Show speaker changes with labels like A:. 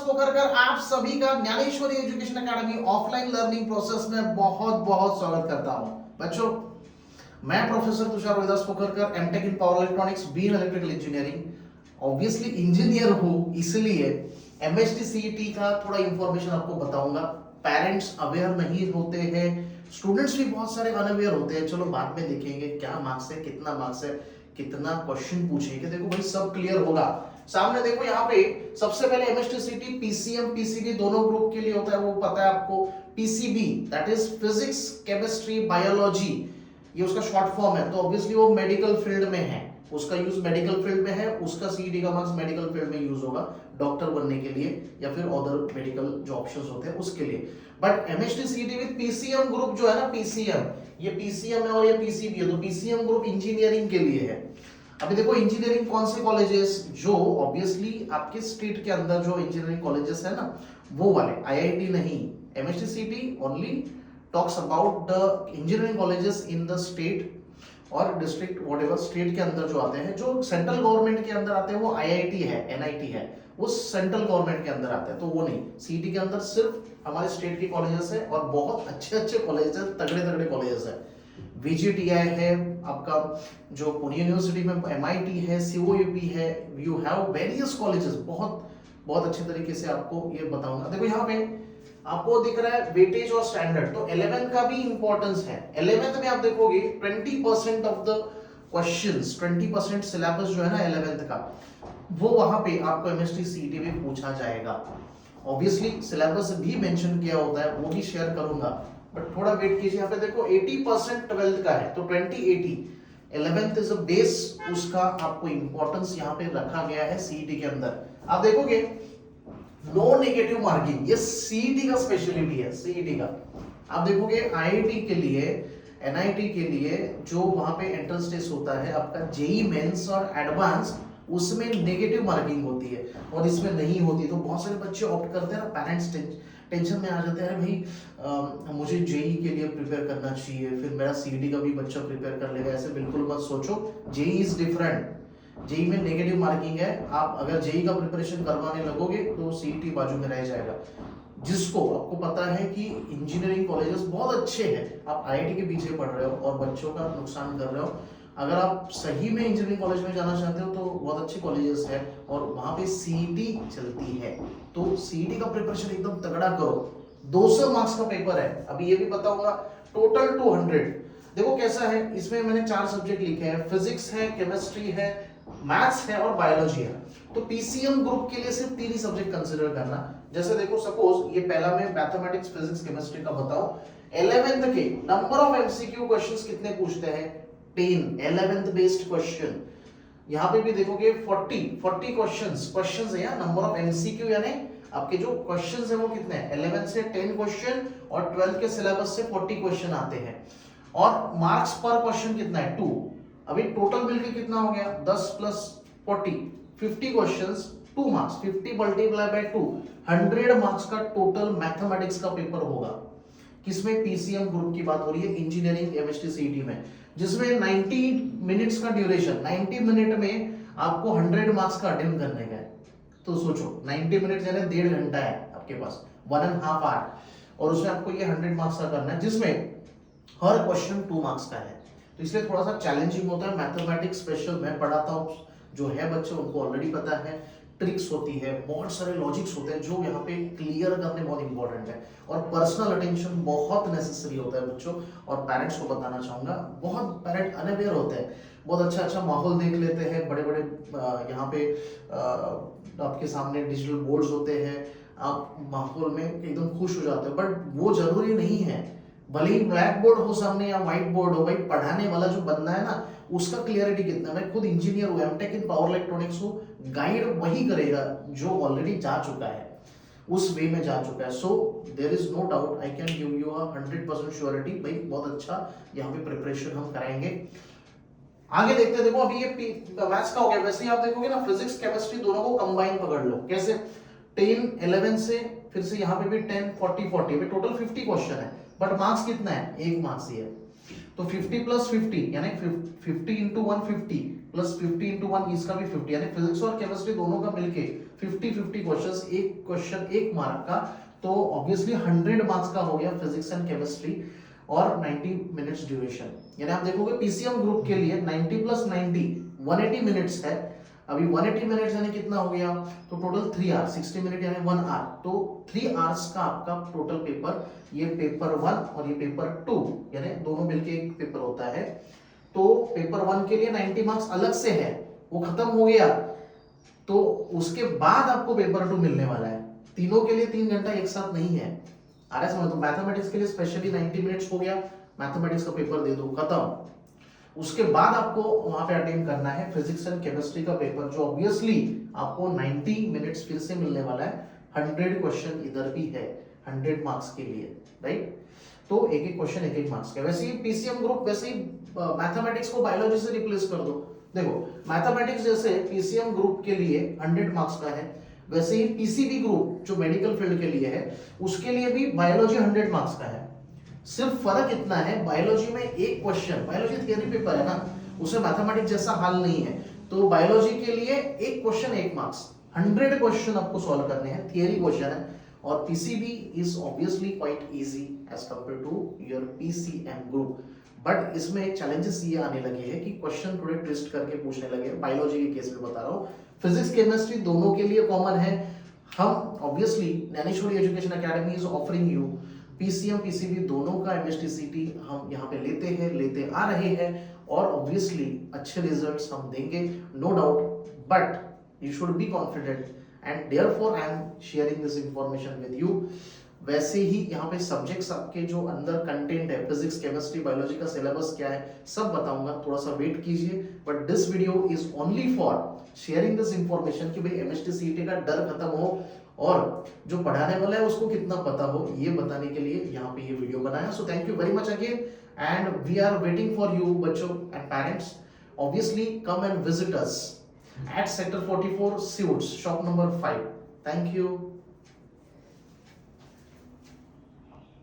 A: पोखरकर आप सभी का Dnyaneshwari education academy offline learning process में बहुत बहुत स्वागत करता हूं। बच्चों, मैं professor Tushar Rohidas Pokharkar, MTech in power electronics, B in electrical engineering. Obviously engineer हूं, इसलिए एमएसटी सीईटी का थोड़ा इंफॉर्मेशन आपको बताऊंगा। पेरेंट्स अवेयर नहीं होते हैं, स्टूडेंट्स भी बहुत सारे अनअवेयर होते हैं। चलो बाद में देखेंगे क्या मार्क्स है, कितना क्वेश्चन पूछेंगे। देखो भाई, सब क्लियर होगा। सामने देखो, यहाँ पे सबसे पहले एमएसटी सीईटी पीसीएम पीसीबी दोनों ग्रुप के लिए होता है, वो पता है आपको। PCB that is physics chemistry biology, ये उसका शॉर्ट फॉर्म है। तो ऑब्वियसली वो मेडिकल फील्ड में है, उसका यूज मेडिकल फील्ड में है, उसका सीईटी का मार्क्स मेडिकल फील्ड में यूज होगा, डॉक्टर बनने के लिए या फिर अदर मेडिकल जो ऑप्शंस होते हैं उसके लिए। But MST CET with PCM group जो है ना, पीसीएम, ये पीसीएम है और ये पीसीबी है, तो पीसीएम ग्रुप इंजीनियरिंग के लिए है। अभी देखो, इंजीनियरिंग कौन से कॉलेजेस, जो ऑब्वियसली आपके स्टेट के अंदर जो इंजीनियरिंग कॉलेजेस है ना, वो वाले, आईआईटी नहीं। MST CET only talks about the engineering colleges in the state और डिस्ट्रिक्ट, व्हाटएवर स्टेट के अंदर जो आते हैं। जो सेंट्रल गवर्नमेंट के अंदर आते हैं वो आईआईटी है, एनआईटी है, वो सेंट्रल गवर्नमेंट के अंदर आते हैं, तो वो नहीं। सीईटी के अंदर सिर्फ हमारे स्टेट के कॉलेजेस है और बहुत अच्छे अच्छे कॉलेजेस, तगड़े कॉलेजेस है। वीजीटीआई है आपका, जो पुणे यूनिवर्सिटी में, एमआईटी है, सीओयूपी है, यू हैव वेरियस कॉलेजेस। बहुत अच्छे तरीके से आपको ये बताऊंगा। देखो यहाँ पे आपको दिख रहा है वेटेज और स्टैंडर्ड, तो 11th का भी इंपॉर्टेंस है। 11th में आप देखोगे 20% ऑफ द क्वेश्चंस, 20% सिलेबस जो है ना 11th का, वो वहां पे आपको एमएसटी सीईटी में पूछा जाएगा। ऑब्वियसली सिलेबस भी मेंशन किया होता है, वो भी शेयर करूंगा, बट थोड़ा वेट कीजिए। यहाँ पे देखो 80% 12th का है, तो 2080 11th इज अ बेस, उसका आपको इंपॉर्टेंस यहाँ पे रखा गया है सीईटी के अंदर। आप देखोगे नो नेगेटिव मार्किंग, ये सीईटी का स्पेशलिटी है। सीईटी का आप देखोगे आईआईटी के लिए, एनआईटी के लिए जो वहां पे एंट्रेंस टेस्ट होता है आपका, जेई मेंस और एडवांस, उसमें नेगेटिव मार्किंग होती है और इसमें नहीं होती। तो बहुत सारे बच्चे ऑप्ट करते हैं ना, पेरेंट्स टेंशन में आ जाते हैं, भाई मुझे जेई के लिए प्रिपेयर करना चाहिए, फिर मेरा सीईटी का भी बच्चा प्रिपेयर कर लेगा। ऐसे बिल्कुल मत सोचो, जेई इज डिफरेंट। जेई में नेगेटिव मार्किंग है, आप अगर जेई का प्रिपरेशन करवाने लगोगे तो सीईटी बाजू में रह जाएगा। जिसको आपको पता है कि इंजीनियरिंग कॉलेजेस बहुत अच्छे हैं, आप आईआईटी के पीछे पढ़ रहे हो और बच्चों का नुकसान कर रहे हो। अगर आप सही में इंजीनियरिंग कॉलेज में जाना चाहते हो तो बहुत अच्छे कॉलेजेस हैं और वहां पे सीईटी चलती है, तो सीईटी का प्रिपरेशन एकदम तगड़ा करो। 200 मार्क्स का पेपर है, अभी ये भी बताऊंगा। टोटल 200। देखो कैसा है, इसमें मैंने 4 सब्जेक्ट लिखे हैं, फिजिक्स है, केमिस्ट्री है, मैथ्स है और बायोलॉजी है। तो पीसीएम ग्रुप के लिए सिर्फ 3 ही सब्जेक्ट कंसीडर करना। जैसे देखो, सपोज ये पहला मैं मैथमेटिक्स, फिजिक्स, केमिस्ट्री का बताऊं। 11th के नंबर ऑफ एमसीक्यू क्वेश्चंस कितने पूछते हैं? 10 11th बेस्ड क्वेश्चन। यहाँ पे भी देखोगे 40 क्वेश्चंस है यहाँ, नंबर ऑफ एमसीक्यू, यानी आपके जो क्वेश्चंस है वो कितने हैं? 11th से 10 क्वेश्चन और 12th के सिलेबस से 40 क्वेश्चन आते हैं। और मार्क्स पर क्वेश्चन कितना है? 2। अभी टोटल मिलकर कितना हो गया? 10 plus 40, 50 questions, 2 marks, 50 multiply by 2, 100 marks का टोटल मैथमेटिक्स का पेपर होगा। किसमें? पीसीएम ग्रुप की बात हो रही है, इंजीनियरिंग एमएसटी सीईटी में, जिसमें 90 मिनट्स का ड्यूरेशन, 90 मिनट में आपको 100 मार्क्स का अटेम्प्ट करने का है। तो सोचो 90 मिनट यानी 1.5 घंटा है आपके पास, 1.5 आवर, और उसमें आपको ये 100 मार्क्स का करना है, जिसमें हर क्वेश्चन 2 मार्क्स का है। तो इसलिए थोड़ा सा चैलेंजिंग होता है। मैथमेटिक्स स्पेशल मैं पढ़ाता हूँ, जो है बच्चे उनको ऑलरेडी पता है, ट्रिक्स होती है, बहुत सारे लॉजिक्स होते हैं जो यहाँ पे क्लियर करने बहुत इंपॉर्टेंट है, और पर्सनल अटेंशन बहुत नेसेसरी होता है बच्चों। और पेरेंट्स को बताना चाहूंगा, बहुत पेरेंट अनअवेयर होते हैं, बहुत अच्छा माहौल देख लेते हैं, बड़े यहाँ पे आपके सामने डिजिटल बोर्ड्स होते हैं, आप माहौल में एकदम खुश हो जाते हो, बट वो जरूरी नहीं है। भले ही ब्लैक बोर्ड हो सामने या व्हाइट बोर्ड हो, भाई पढ़ाने वाला जो बंदा है ना, उसका क्लियरिटी कितना। मैं खुद इंजीनियर हूं, एमटेक इन पावर इलेक्ट्रॉनिक्स हूं, गाइड वही करेगा जो ऑलरेडी जा चुका है, उस वे में जा चुका है। So there is no doubt, I can give you 100% surety, भाई बहुत अच्छा यहाँ पे प्रिपरेशन हम कराएंगे। आगे देखते हैं। देखो अभी ये मैथ्स का हो गया, वैसे ही आप देखोगे ना, फिजिक्स केमिस्ट्री दोनों को कंबाइन पकड़ लो। कैसे? 10 11 से, फिर से यहाँ पे भी 10 40 टोटल 50 क्वेश्चन है, बट मार्क्स कितना है? 1 मार्क्स ही है। तो 50 प्लस 50 यानी 50 इंटू 150 प्लस 50 इंटू 1 इसका भी 50, यानी फिजिक्स और केमिस्ट्री दोनों का मिलके 50-50 क्वेश्चंस, एक क्वेश्चन 1 मार्क का, तो ऑब्वियसली 100 मार्क्स का हो गया फिजिक्स एंड केमिस्ट्री और 90 मिनट्स ड्यूरेशन। यानी आप देखोगे पीसीएम ग्रुप के लिए 90 प्लस 90 180 मिनट्स है। अभी 180 मिनट्स यानी कितना हो गया, तो टोटल 3 आवर, 60 मिनट यानी 1 आवर, तो 3 आवर्स का आपका टोटल पेपर, ये पेपर 1 और ये पेपर 2 यानी दोनों मिलके एक पेपर होता है। तो पेपर 1 के लिए 90 मार्क्स अलग से है, वो खत्म हो गया, तो उसके बाद आपको पेपर 2 मिलने वाला है। तीनों के लिए 3 घंटा एक साथ नहीं है, आ रहा है समझ? तो मैथमेटिक्स के लिए स्पेशली 90 मिनट्स हो गया, मैथमेटिक्स का पेपर दे दो, खत्म। उसके बाद आपको वहां पे अटेंड करना है फिजिक्स एंड केमिस्ट्री का पेपर, जो ऑब्वियसली आपको 90 मिनट्स फिर से मिलने वाला है। 100 क्वेश्चन इधर भी है 100 मार्क्स के लिए, राइट? तो एक एक क्वेश्चन एक एक मार्क्स का। वैसे ही पीसीएम ग्रुप, वैसे ही मैथमेटिक्स को बायोलॉजी से रिप्लेस कर दो। देखो मैथमेटिक्स जैसे पीसीएम ग्रुप के लिए 100 मार्क्स का है, वैसे ही पीसीबी ग्रुप जो मेडिकल फील्ड के लिए है, उसके लिए भी बायोलॉजी 100 मार्क्स का है। सिर्फ फर्क इतना है, बायोलॉजी में एक क्वेश्चन, बायोलॉजी थियरी पेपर है ना, उसमें मैथमेटिक्स जैसा हाल नहीं है, तो बायोलॉजी के लिए एक क्वेश्चन 1 मार्क्स, 100 क्वेश्चन आपको सॉल्व करने हैं, थियरी क्वेश्चन है। और PCB is obviously quite easy as compare to your PCM group, but इसमें एक चैलेंजेस ये आने लगे हैं कि क्वेश्चन थोड़े ट्विस्ट करके पूछने लगे हैं, बायोलॉजी के केस में बता रहा हूँ। फिजिक्स केमिस्ट्री दोनों के लिए कॉमन है। हम obviously Dnyaneshwari education academy is offering you PCM PCB दोनों का एमएसटीसीटी हम यहाँ पे लेते हैं, लेते आ रहे हैं, और ऑब्वियसली अच्छे रिजल्ट्स हम देंगे, no doubt, but you should be confident and therefore I am sharing this information with you. वैसे ही यहाँ पे सब्जेक्ट्स आपके जो अंदर कंटेंट है, फिजिक्स केमिस्ट्री बायोलॉजी का सिलेबस क्या है सब बताऊंगा, थोड़ा सा वेट कीजिए। But this video is only for sharing this information कि भाई एमएसटीसीटी का डर खत्म हो और जो पढ़ाने वाला है उसको कितना पता हो, ये बताने के लिए यहाँ पे ये वीडियो बनाया। So thank you very much again and we are waiting for you बच्चों and parents. Obviously come and visit us at sector 44 Suits, shop number 5. Thank you.